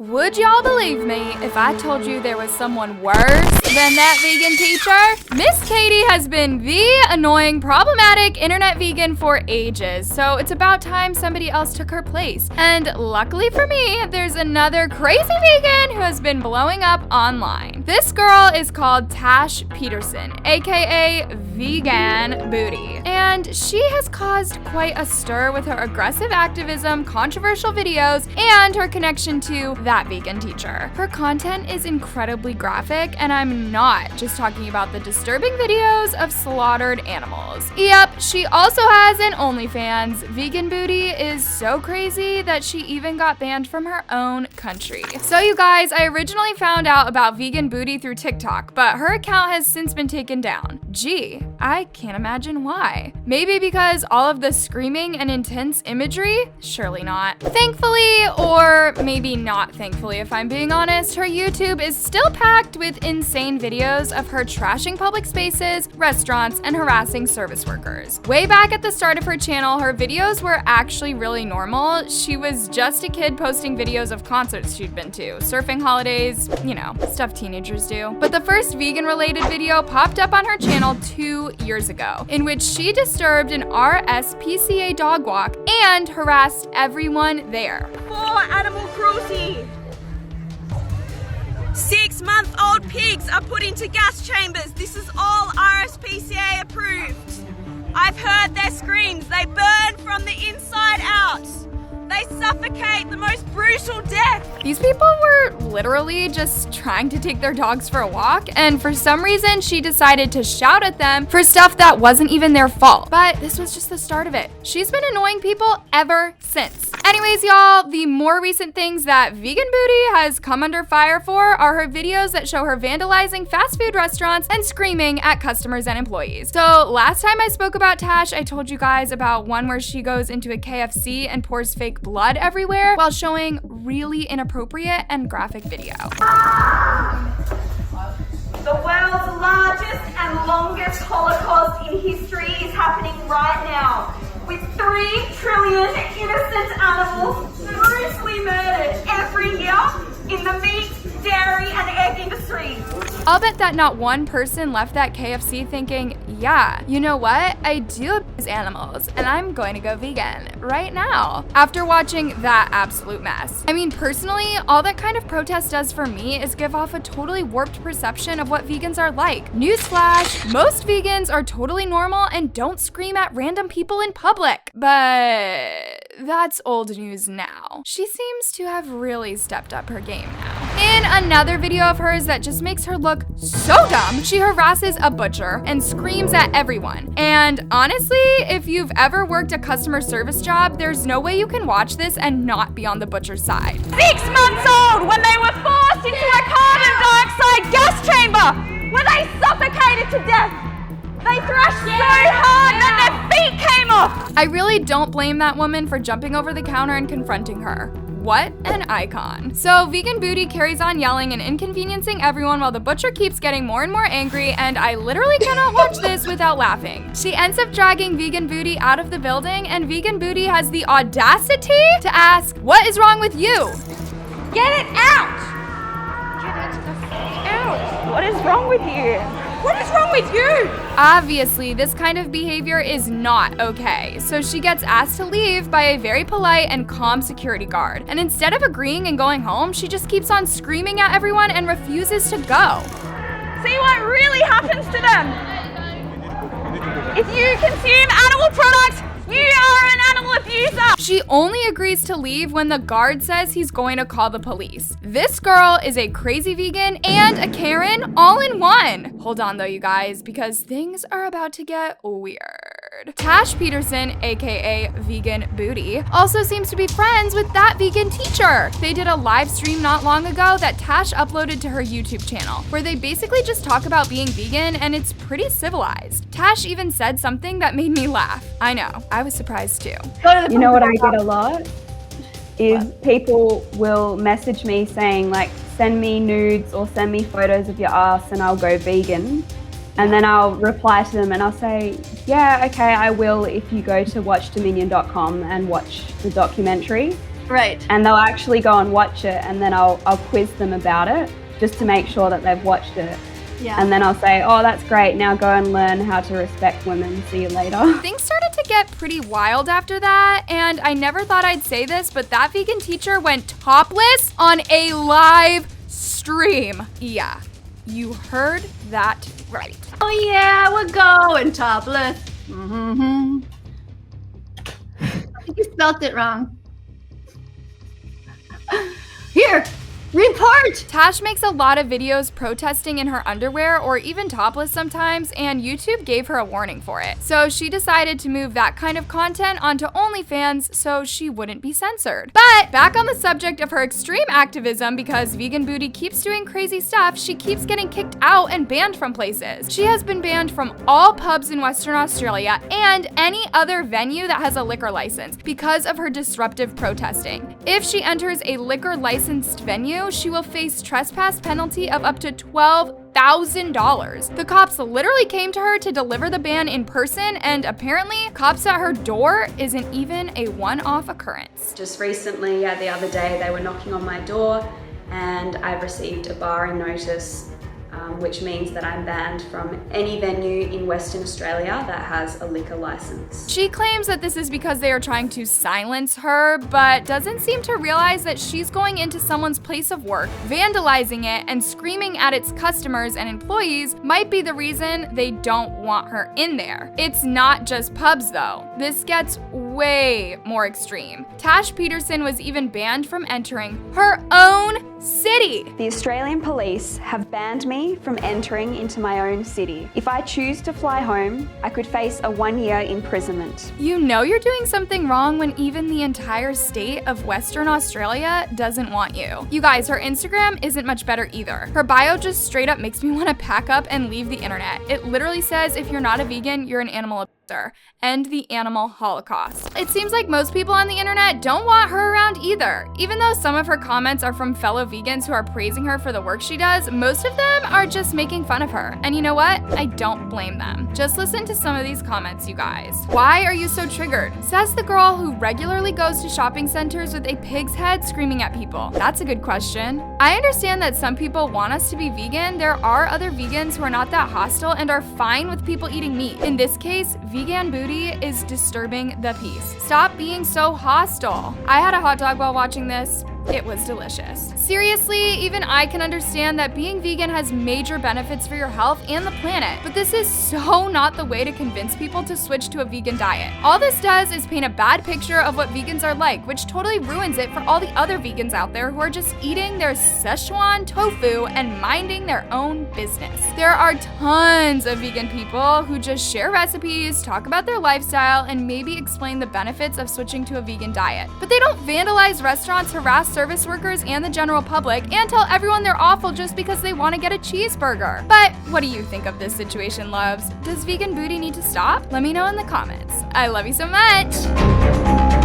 Would y'all believe me if I told you there was someone worse than that vegan teacher? Miss Katie has been the annoying, problematic internet vegan for ages, so it's about time somebody else took her place. And luckily for me, there's another crazy vegan who has been blowing up online. This girl is called Tash Peterson, aka Vegan Booty, and she has caused quite a stir with her aggressive activism, controversial videos, and her connection to that vegan teacher. Her content is incredibly graphic, and I'm not just talking about the disturbing videos of slaughtered animals. Yep, she also has an OnlyFans. Vegan Booty is so crazy that she even got banned from her own country. So you guys, I originally found out about Vegan Booty through TikTok, but her account has since been taken down. Gee, I can't imagine why. Maybe because all of the screaming and intense imagery? Surely not. Thankfully, or maybe not thankfully if I'm being honest, her YouTube is still packed with insane videos of her trashing public spaces, restaurants, and harassing service workers. Way back at the start of her channel, her videos were actually really normal. She was just a kid posting videos of concerts she'd been to, surfing holidays, you know, stuff teenagers do. But the first vegan-related video popped up on her channel 2 years ago, in which she disturbed an RSPCA dog walk and harassed everyone there. For animal cruelty. 6-month-old pigs are put into gas chambers. This is all RSPCA approved. I've heard their screams. They burn from the inside out. They suffocate, the most brutal death. These people were literally just trying to take their dogs for a walk, and for some reason she decided to shout at them for stuff that wasn't even their fault. But this was just the start of it. She's been annoying people ever since. Anyways, y'all, the more recent things that Vegan Booty has come under fire for are her videos that show her vandalizing fast food restaurants and screaming at customers and employees. So last time I spoke about Tash, I told you guys about one where she goes into a KFC and pours fake blood everywhere while showing really inappropriate and graphic video. The world's largest and longest Holocaust in history is happening right now, with 3 trillion innocent animals brutally murdered every year in the meat, dairy, and egg industries. I'll bet that not one person left that KFC thinking, yeah, you know what? I do abuse animals, and I'm going to go vegan right now after watching that absolute mess. I mean, personally, all that kind of protest does for me is give off a totally warped perception of what vegans are like. Newsflash, most vegans are totally normal and don't scream at random people in public. But that's old news now. She seems to have really stepped up her game now. In another video of hers that just makes her look so dumb, she harasses a butcher and screams at everyone. And honestly, if you've ever worked a customer service job, there's no way you can watch this and not be on the butcher's side. 6 months old when they were forced into a carbon dioxide gas chamber where they suffocated to death. They thrashed so hard that their feet came off. I really don't blame that woman for jumping over the counter and confronting her. What an icon. So Vegan Booty carries on yelling and inconveniencing everyone while the butcher keeps getting more and more angry, and I literally cannot watch this without laughing. She ends up dragging Vegan Booty out of the building, and Vegan Booty has the audacity to ask, "What is wrong with you?" Get it out! Get it the f out. What is wrong with you? What is wrong with you? Obviously, this kind of behavior is not okay, so she gets asked to leave by a very polite and calm security guard. And instead of agreeing and going home, she just keeps on screaming at everyone and refuses to go. See what really happens to them. If you consume animal products, you are an animal abuser. She only agrees to leave when the guard says he's going to call the police. This girl is a crazy vegan and a Karen all in one. Hold on though, you guys, because things are about to get weird. Tash Peterson, aka Vegan Booty, also seems to be friends with that vegan teacher. They did a live stream not long ago that Tash uploaded to her YouTube channel, where they basically just talk about being vegan, and it's pretty civilized. Tash even said something that made me laugh. I know, I was surprised too. You know what I get a lot is people will message me saying like, send me nudes or send me photos of your ass and I'll go vegan. And then I'll reply to them and I'll say, yeah, okay, I will if you go to watchdominion.com and watch the documentary. Right. and they'll actually go and watch it, and then I'll quiz them about it just to make sure that they've watched it. Yeah. And then I'll say, oh, that's great. Now go and learn how to respect women. See you later. Things started to get pretty wild after that, and I never thought I'd say this, but that vegan teacher went topless on a live stream. Yeah, you heard that right. Oh yeah, we're going topless. Mm-hmm. I think you spelt it wrong. Here, report! Tash makes a lot of videos protesting in her underwear or even topless sometimes, and YouTube gave her a warning for it. So she decided to move that kind of content onto OnlyFans so she wouldn't be censored. But back on the subject of her extreme activism, because Vegan Booty keeps doing crazy stuff, she keeps getting kicked out and banned from places. She has been banned from all pubs in Western Australia and any other venue that has a liquor license because of her disruptive protesting. If she enters a liquor licensed venue, she will face trespass penalty of up to $12,000. The cops literally came to her to deliver the ban in person, and apparently cops at her door isn't even a one-off occurrence. Just recently, the other day, they were knocking on my door and I've received a barring notice, which means that I'm banned from any venue in Western Australia that has a liquor license. She claims that this is because they are trying to silence her, but doesn't seem to realize that she's going into someone's place of work, vandalizing it, and screaming at its customers and employees might be the reason they don't want her in there. It's not just pubs though. This gets way more extreme. Tash Peterson was even banned from entering her own city. The Australian police have banned me from entering into my own city. If I choose to fly home, I could face a 1-year imprisonment. You know you're doing something wrong when even the entire state of Western Australia doesn't want you. You guys, her Instagram isn't much better either. Her bio just straight up makes me want to pack up and leave the internet. It literally says if you're not a vegan, you're an animal abuser. End the animal holocaust. It seems like most people on the internet don't want her around either. Even though some of her comments are from fellow vegans who are praising her for the work she does, most of them are just making fun of her. And you know what? I don't blame them. Just listen to some of these comments, you guys. Why are you so triggered? Says the girl who regularly goes to shopping centers with a pig's head screaming at people. That's a good question. I understand that some people want us to be vegan. There are other vegans who are not that hostile and are fine with people eating meat. In this case, Vegan Booty is disturbing the peace. Stop being so hostile. I had a hot dog while watching this. It was delicious. Seriously, even I can understand that being vegan has major benefits for your health and the planet, but this is so not the way to convince people to switch to a vegan diet. All this does is paint a bad picture of what vegans are like, which totally ruins it for all the other vegans out there who are just eating their Szechuan tofu and minding their own business. There are tons of vegan people who just share recipes, talk about their lifestyle, and maybe explain the benefits of switching to a vegan diet. But they don't vandalize restaurants, harass service workers and the general public, and tell everyone they're awful just because they want to get a cheeseburger. But what do you think of this situation, loves? Does Vegan Booty need to stop? Let me know in the comments. I love you so much!